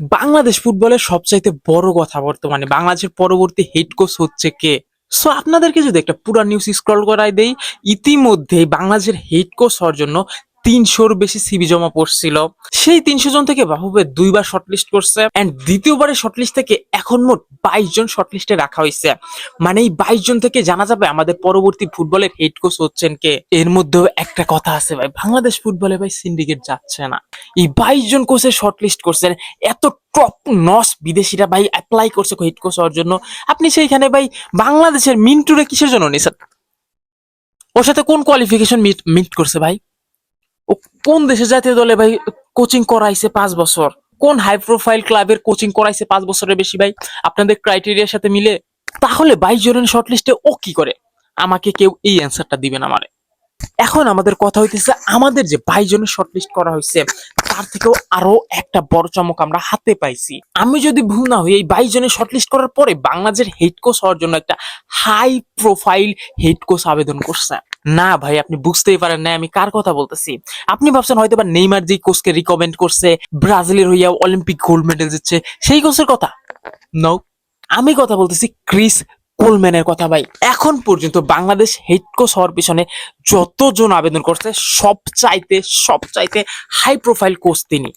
বাংলাদেশ ফুটবলের সবচাইতে বড় কথা বর্তমানে বাংলাদেশের পরবর্তী হেড কোচ হচ্ছে কে? সো আপনাদেরকে যদি একটা পুরা নিউজ স্ক্রল করাই দেই, ইতিমধ্যেই বাংলাদেশের হেড কোচ হওয়ার জন্য ৩০০-র বেশি সিভি জমা পড়ছিল। সেই ৩০০ জন থেকে বাফুফে ২ বার শর্টলিস্ট করছে এন্ড দ্বিতীয়বারের শর্টলিস্ট থেকে এখন মোট ২২ জন শর্টলিস্টে রাখা হয়েছে। মানে এই ২২ জন থেকে জানা যাবে আমাদের পরবর্তী ফুটবলের হেড কোচ হচ্ছেন কে। এর মধ্যেও একটা কথা আছে ভাই, বাংলাদেশ ফুটবলে ভাই সিন্ডিকেট যাচ্ছে না। এই ২২ জন কোচের শর্টলিস্ট করছেন, এত টপ নস বিদেশিরা ভাই অ্যাপ্লাই করছে হেড কোচ হওয়ার জন্য। আপনি সেইখানে ভাই বাংলাদেশের মিন্টুরে কিসের জন্য নিছেন? ওর সাথে কোন কোয়ালিফিকেশন মিট করছে ভাই? ও কোন দেশে জাতীয় দলে ভাই কোচিং করাইছে ৫ বছর? কোন হাই প্রোফাইল ক্লাবের কোচিং করাইছে ৫ বছরের বেশি ভাই আপনাদের ক্রাইটেরিয়ার সাথে মিলে? তাহলে ২২ জনের শর্টলিস্টে ও কি করে? আমাকে কেউ এই অ্যান্সারটা দিবেন আমারে। এখন আমাদের কথা হইতেছে, আমাদের যে ২২ জনের শর্টলিস্ট করা হয়েছে তার থেকেও আরো একটা বড় চমক আমরা হাতে পাইছি। আমি যদি ভুল না হই, এই ২২ জনের শর্টলিস্ট করার পরে বাংলাদেশের হেড কোচ হওয়ার জন্য একটা হাই প্রোফাইল হেড কোচ আবেদন করছে। না ভাই, আপনি বুঝতেই পারেন না আমি কার কথা বলতেছি। আপনি ভাবছেন হয়তো বা নেইমার যে কোচকে রিকমেন্ড করছে, ব্রাজিলের হইয়া অলিম্পিক গোল্ড মেডেল জিতছে, সেই কোচের কথা। নো, আমি কথা বলতেছি ক্রিস কোলম্যানের কথা ভাই। এখন পর্যন্ত বাংলাদেশ হেড কোচ হওয়ার পিছনে যতজন আবেদন করছে সবচাইতে হাই প্রোফাইল কোচ তিনি।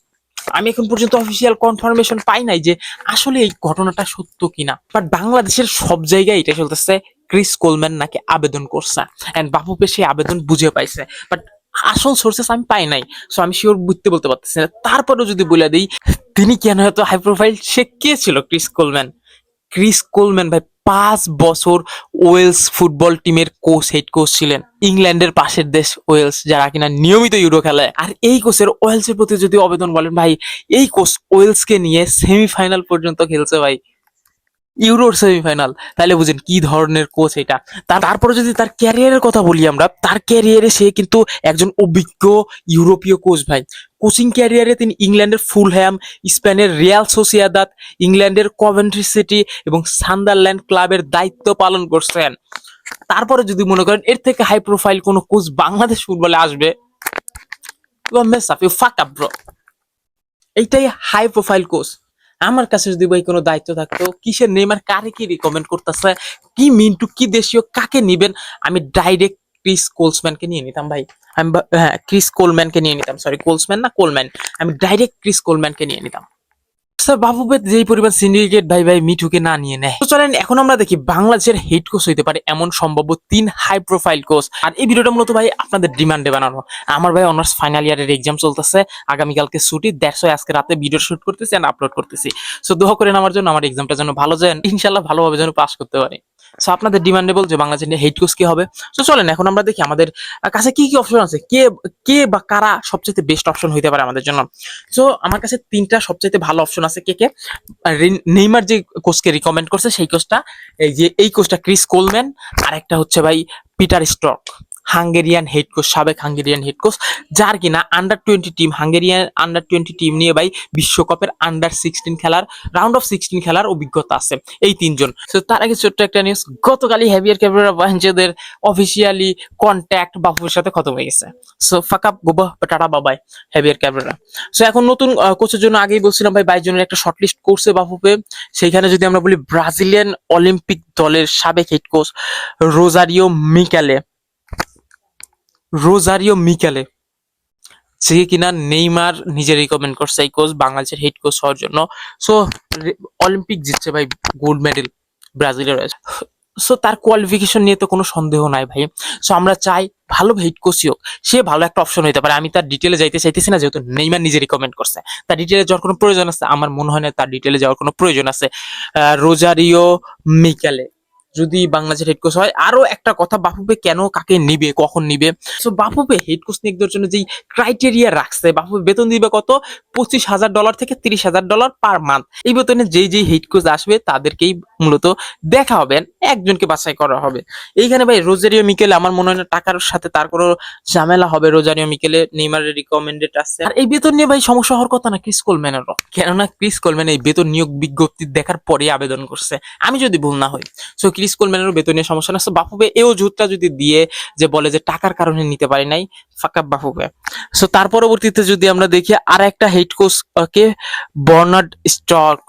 আমি এখন পর্যন্ত অফিসিয়াল কনফার্মেশন পাই নাই যে আসলে এই ঘটনাটা সত্য কিনা, বাট বাংলাদেশের সব জায়গায় এটা চলতেছে ক্রিস কোলম্যান নাকি আবেদন করছে এন্ড বাফুফে সেই আবেদন বুঝে পাইছে, বাট আসল সোর্সেস আমি পাই নাই। সো আমি শিওর বলতে পারতেছি না। তারপরেও যদি বলে দিই তিনি কেন এত হাই প্রোফাইল, সে কে ছিল ক্রিস কোলম্যান? ক্রিস কোলম্যান ভাই ৫ বছর ওয়েলস ফুটবল টিমের কোচ, হেড কোচ ছিলেন। ইংল্যান্ডের পাশের দেশ ওয়েলস, যারা কিনা নিয়মিত ইউরো খেলে। আর এই কোচের ওয়েলসের প্রতি যদি আবেদন বলেন ভাই, এই কোচ ওয়েলসকে নিয়ে সেমিফাইনাল পর্যন্ত খেলছে ভাই, ইউরোর সেমিফাইনাল। তাহলে বুঝেন কি ধরনের কোচ এটা। তারপরে যদি তার ক্যারিয়ারের কথা বলি আমরা, তার ক্যারিয়ারে সে কিন্তু একজন অভিজ্ঞ ইউরোপীয় কোচ ভাই। কোচিং ক্যারিয়ারে তিনি ইংল্যান্ডের ফুলহ্যাম, স্পেনের রিয়াল সোসিয়াদাদ, ইংল্যান্ডের কভেন্ট্রি সিটি এবং সান্ডারল্যান্ড ক্লাবের দায়িত্ব পালন করছেন। তারপরে যদি মনে করেন এর থেকে হাই প্রোফাইল কোন কোচ বাংলাদেশ ফুটবলে আসবে, এইটাই হাই প্রোফাইল কোচ। আমার কাছে যদি ভাই কোনো দায়িত্ব থাকতো, কিসের নেইমার কারে কি রিকমেন্ড করতেছে, কি মিন্টু কি দেশীয় কাকে নিবেন, আমি ডাইরেক্ট ক্রিস কোলসম্যানকে নিয়ে নিতাম ভাই। হ্যাঁ, ক্রিস কোলম্যানকে নিয়ে নিতাম, সরি কোলসম্যান না কোলম্যান। আমি ডাইরেক্ট ক্রিস কোলম্যানকে নিয়ে নিতাম। স্যার বাফুফে যেই পরিমাণ সিন্ডিকেট ভাই মিঠুকে না নিয়ে নেয়। তো চলেন এখন আমরা দেখি বাংলাদেশের হেড কোচ হইতে পারে এমন সম্ভাব্য ৩ হাই প্রোফাইল কোচ। আর এই ভিডিওটা মূলত ভাই আপনাদের ডিমান্ডে বানানো। আমার ভাই অনার্স ফাইনাল ইয়ারের এক্সাম চলতেছে, আগামীকালকে ছুটি, দ্যাটস ওয়াই আজকে রাতে ভিডিও শুট করতেছি আর আপলোড করতেছি। সো দোয়া করেন আমার জন্য, আমার এক্সামটা যেন ভালো যায়, ইনশাআল্লাহ ভালোভাবে যেন পাস করতে পারি। সো আপনাদের ডিমান্ডেবল যে বাংলাদেশের হেড কোচ কি হবে। সো চলেন এখন আমরা দেখি আমাদের কাছে কি কি অপশন আছে, কে কে বা কারা সবচেয়ে বেস্ট অপশন হইতে পারে আমাদের জন্য। সো আমার কাছে ৩টা সবচেয়ে ভালো অপশন আছে। কে কে? নেইমার যে কোচকে রিকমেন্ড করছে সেই কোচটা, এই কোচটা ক্রিস কোলম্যান। আর একটা হচ্ছে ভাই Peter stock, Hungarian head coach, সাবেক হাঙ্গেরিয়ান হেড কোচ, যার কিনা under 20 team, Hungarian under 20 team নিয়ে ভাই বিশ্বকাপের আন্ডার 16 খেলার, রাউন্ড অফ 16 খেলার অভিজ্ঞতা আছে। এই ৩ জন। তো তার আগে ছোট্ট একটা নিউজ, গতকালই হেভিয়ার ক্যাবরেরা বাহিনীদের অফিসিয়ালি কন্ট্যাক্ট বাফুফের সাথে খতম হয়ে গেছে। সো ফাক আপ, গোবা টাটা বাবাই হেভিয়ার ক্যাবরেরা। সো এখন নতুন কোচের জন্য আগেই বলছিলাম ভাই ২২ জনের একটা শর্টলিস্ট করছে বাফুফে। সেইখানে যদি আমরা বলি ব্রাজিলিয়ান অলিম্পিক দলের সাবেক হেড কোচ রোজারিও মিকেলে, যে কিনা নেইমার নিজে রিকমেন্ড করছে এই কোচ বাংলাদেশের হেড কোচ হওয়ার জন্য। সো অলিম্পিক জিতছে ভাই, গোল্ড মেডেল ব্রাজিলের। সো তার কোয়ালিফিকেশন নিয়ে তো কোনো সন্দেহ নাই ভাই। সো আমরা চাই ভালো হেড কোচই হোক, সে ভালো একটা অপশন হইতে পারে। আমি তার ডিটেলে যাইতে চাইতেছি না, যেহেতু নেইমার নিজে রিকমেন্ড করছে। তার ডিটেলে যাওয়ার কোনো প্রয়োজন আছে? আমার মনে হয় না তার ডিটেলে যাওয়ার কোনো প্রয়োজন আছে। রোজারিও মিকেলে যদি বাংলাদেশের হেড কোচ হয়। আরো একটা কথা, বাফুফে কেন কাকে নিবে, কখন নিবে? সো বাফুফে হেড কোচ নিয়োগের জন্য যেই ক্রাইটেরিয়া রাখছে, বাফুফে বেতন দিবে কত? $25,000 থেকে $30,000 পার মান্থ। এই বেতনে যেই হেড কোচ আসবে তাদেরকেই মূলত দেখা হবে, একজনকে বাছাই করা হবে। এইখানে ভাই রোজারিও মিকেল আমার মনে হয় না টাকার সাথে তার কোনো ঝামেলা হবে। রোজারিও মিকেলে নেইমারের রিকমেন্ডেড আছে। আর এই বেতন নিয়ে ভাই সমস্যা হওয়ার কথা না ক্রিস কোলম্যানেরও, কেননা ক্রিস কোলম্যান এই বেতন নিয়োগ বিজ্ঞপ্তি দেখার পরে আবেদন করছে, আমি যদি ভুল না হই। সো ক্রিস কোলম্যানেরও বেতন নিয়ে সমস্যা না। সো বাফুফে এও জুতটা যদি দিয়ে যে বলে যে টাকার কারণে নিতে পারি নাই, ফাক আপ বাফুফে। সো তার পরবর্তীতে যদি আমরা দেখি আর একটা হেড কোচ কে, বার্নার্ড স্টক,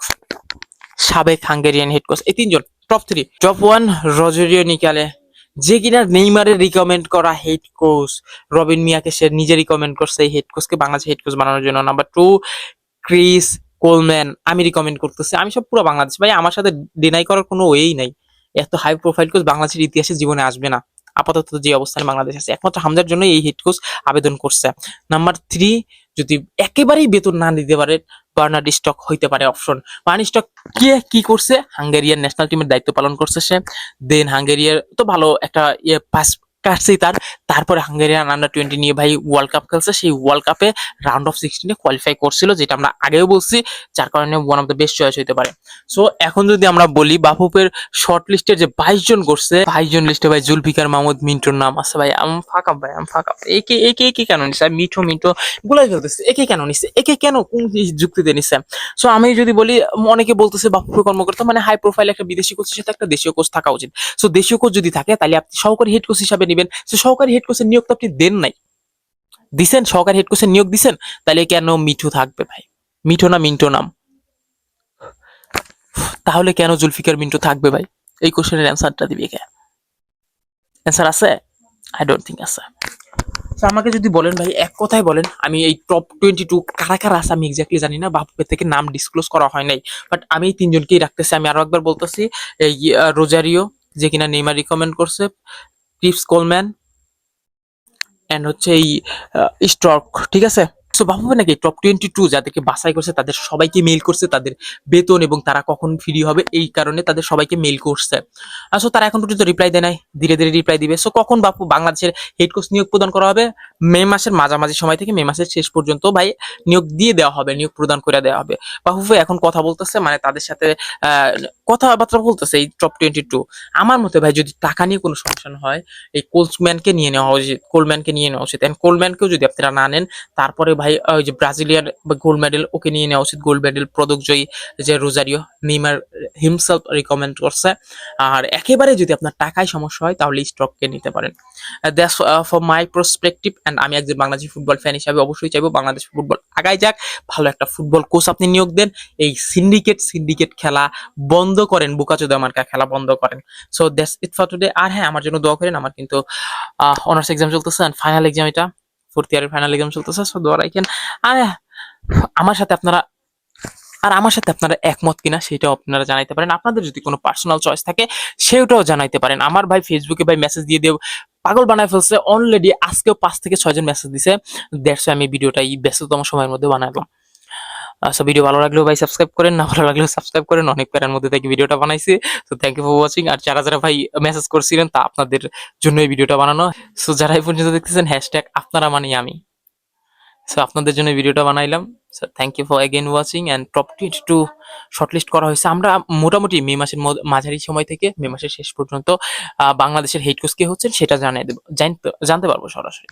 সাবেক হাঙ্গেরিয়ান হেড কোচ। এই তিনজন টপ 3। টপ 1 রজারিও নিকালে, যে কিনা নেইমারের রিকমেন্ড করা হেড কোচ। রবিন মিয়াকে সে নিজে রিকমেন্ড করছে এই হেড কোচকে বাংলাদেশ হেড কোচ বানানোর জন্য। নাম্বার 2 ক্রিস কোলম্যান, আমি রিকমেন্ড করতেছি। আমি সব পুরো বাংলাদেশ ভাই, আমার সাথে ডিনাই করার কোনো ওয়েই নাই। এত হাই প্রোফাইল কোচ বাংলাদেশের ইতিহাসে জীবনে আসবে না আপাতত যে অবস্থানে বাংলাদেশ আছে। একমাত্র হামজার জন্য এই হেড কোচ আবেদন করছে। নাম্বার 3 যদি একেবারেই বেতন না দিতে পারে, বার্নার্ড স্টক হইতে পারে অপশন। বার্নার্ড স্টক কে কি করছে, হাঙ্গেরিয়ান ন্যাশনাল টিমের দায়িত্ব পালন করছে সে। দেন হাঙ্গেরিয়ার তো ভালো একটা পাস কাটছেই তার। তারপরে হাঙ্গেরিয়ান আন্ডার 20 নিয়ে ভাই ওয়ার্ল্ড কাপ খেলছে। সেই ওয়ার্ল্ড কাপে রাউন্ড অফ 16 কোয়ালিফাই করছিল, যেটা আমরা আগেও বলছি, যার কারণে one of the best choice হইতে পারে। সো এখন যদি আমরা বলি বাফুফের শর্ট লিস্টের যে 22 জন করছে, 22 জন লিস্টে ভাই জুলফিকার মাহমুদ মিন্টুর নাম আছে ভাই। আমি ফাঁকা ভাই, আমি ফাঁকা। একে একে একে কেন নিছে? মিঠো মিঠো গুলাই ফেলতেছে। একে কেন নিছে? একে কেন কোন যুক্তিতে নিছে? সো আমি যদি বলি, অনেকে বলতেছে বাফুফে কর্মকর্তা মানে হাই প্রোফাইল একটা বিদেশি কোচের সাথে একটা দেশীয় কোচ থাকা উচিত। সো দেশীয় কোচ যদি থাকে তাহলে আপনি সহকারী হেড কোচ হিসাবে নেবেন। সো সহকারী হেড কোচের নিয়োগ তো আপনি দেন নাই, দিছেন সহকারী হেড কোচের নিয়োগ দিছেন, তাহলে কেন মিঠু থাকবে ভাই? মিঠো না মিন্টো নাম, তাহলে কেন জুলফিকার মিন্টু থাকবে ভাই? এই কোশ্চেনের অ্যান্সারটা দিবি কে? অ্যান্সার আছে? আই ডোন্ট থিঙ্ক আছে। তো আমাকে যদি বলেন ভাই, এক কথায় বলেন, আমি এই টপ 22 কারা কারা আছে আমি এক্স্যাক্টলি জানি না, বাফুফে থেকে নাম ডিসক্লোজ করা হয় নাই, বাট আমি এই তিনজনকেই রাখতেছি। আমি আরো একবার বলতেছি, এই রোজারিও যে কিনা নেইমার রিকমেন্ড করছে, ক্রিস কোলম্যান, এন্ড হচ্ছে এই স্টক, ঠিক আছে? সো বাফুফে নাকি টপ 22 যাদেরকে বাছাই করছে তাদের সবাইকে মেইল করছে তাদের বেতন এবং তারা কখন ফ্রি হবে এই কারণে তাদের সবাইকে মেইল করছে। সো তারা এখন পর্যন্ত রিপ্লাই দেয় নাই, ধীরে ধীরে রিপ্লাই দিবে। সো কখন বাপু বাংলাদেশের হেড কোচ নিয়োগ প্রদান করা হবে? মে মাসের মাঝামাঝি সময় থেকে মে মাসের শেষ পর্যন্ত ভাই নিয়োগ দিয়ে দেওয়া হবে, নিয়োগ প্রদান করে দেওয়া হবে। বাফুফে এখন কথা বলতেছে, মানে তাদের সাথে কথাবার্তা বলতেছে এই টপ 22। আমার মতে ভাই যদি টাকা নিয়ে কোনো সমস্যা না হয়, এই কোলম্যানকে নিয়ে নেওয়া উচিত, কোলম্যানকে নিয়ে নেওয়া উচিত। এন্ড কোলম্যানকেও যদি আপনারা না নেন, তারপরে ভাই ওই যে ব্রাজিলিয়ান গোল্ড মেডেল, ওকে নিয়ে নেওয়া উচিত। গোল্ড মেডেল পদকজয়ী যে রোজারিও, নেইমার হিমসেলফ রিকমেন্ড করছে। আর একেবারে যদি আপনার টাকায় সমস্যা হয় তাহলে স্টককে নিতে পারেন। That's for my perspective. And আমি একজন বাংলাদেশি ফুটবল ফ্যান হিসাবে অবশ্যই চাইবো বাংলাদেশ ফুটবল আগায় যাক, ভালো একটা ফুটবল কোচ আপনি নিয়োগ দেন। এই সিন্ডিকেট খেলা বন্ধ করেন, বুকাচোদা মার্কা খেলা বন্ধ করেন। So that's it for today. আর হ্যাঁ, আমার জন্য দোয়া করেন, আমার কিন্তু অনার্স এক্সাম চলতেছে, ফাইনাল এক্সাম, এটা 4th ইয়ারের ফাইনাল এক্সাম চলতেছে। সো দোয়া রাখেন। আর আমার সাথে আপনারা একমত কিনা সেটাও আপনারা জানাইতে পারেন। আপনাদের যদি কোনো পার্সোনাল চয়েস থাকে সেটাও জানাইতে পারেন। আমার ভাই ফেসবুকে ভাই মেসেজ দিয়ে দেব পাগল বানায় ফেলছে অলরেডি, আজকেও 5 থেকে 6 জন মেসেজ দিছে। দ্যাটস আমি ভিডিওটা এই ব্যস্ততম সময়ের মধ্যে বানালাম। সো ভিডিও ভালো লাগলেও ভাই সাবস্ক্রাইব করেন, না ভালো লাগলেও সাবস্ক্রাইব করেন। অনেক প্যারার মধ্যে থেকে ভিডিওটা বানাইছি। তো থ্যাংক ইউ ফর ওয়াচিং। আর যারা যারা ভাই মেসেজ করছিলেন তা আপনাদের জন্য এই ভিডিওটা বানানো। সো যারা এই পর্যন্ত দেখতেছেন হ্যাশট্যাগ আপনারা মানে আমি, সো আপনাদের জন্য ভিডিওটা বানাইলাম। So thank you for again watching. And top 22 shortlist করা হয়েছে। আমরা মোটামুটি মে মাসের মাঝারি সময় থেকে মে মাসের শেষ পর্যন্ত বাংলাদেশের হেড কোচ কে হচ্ছেন সেটা জানিয়ে দেবো, জানতে পারবো সরাসরি।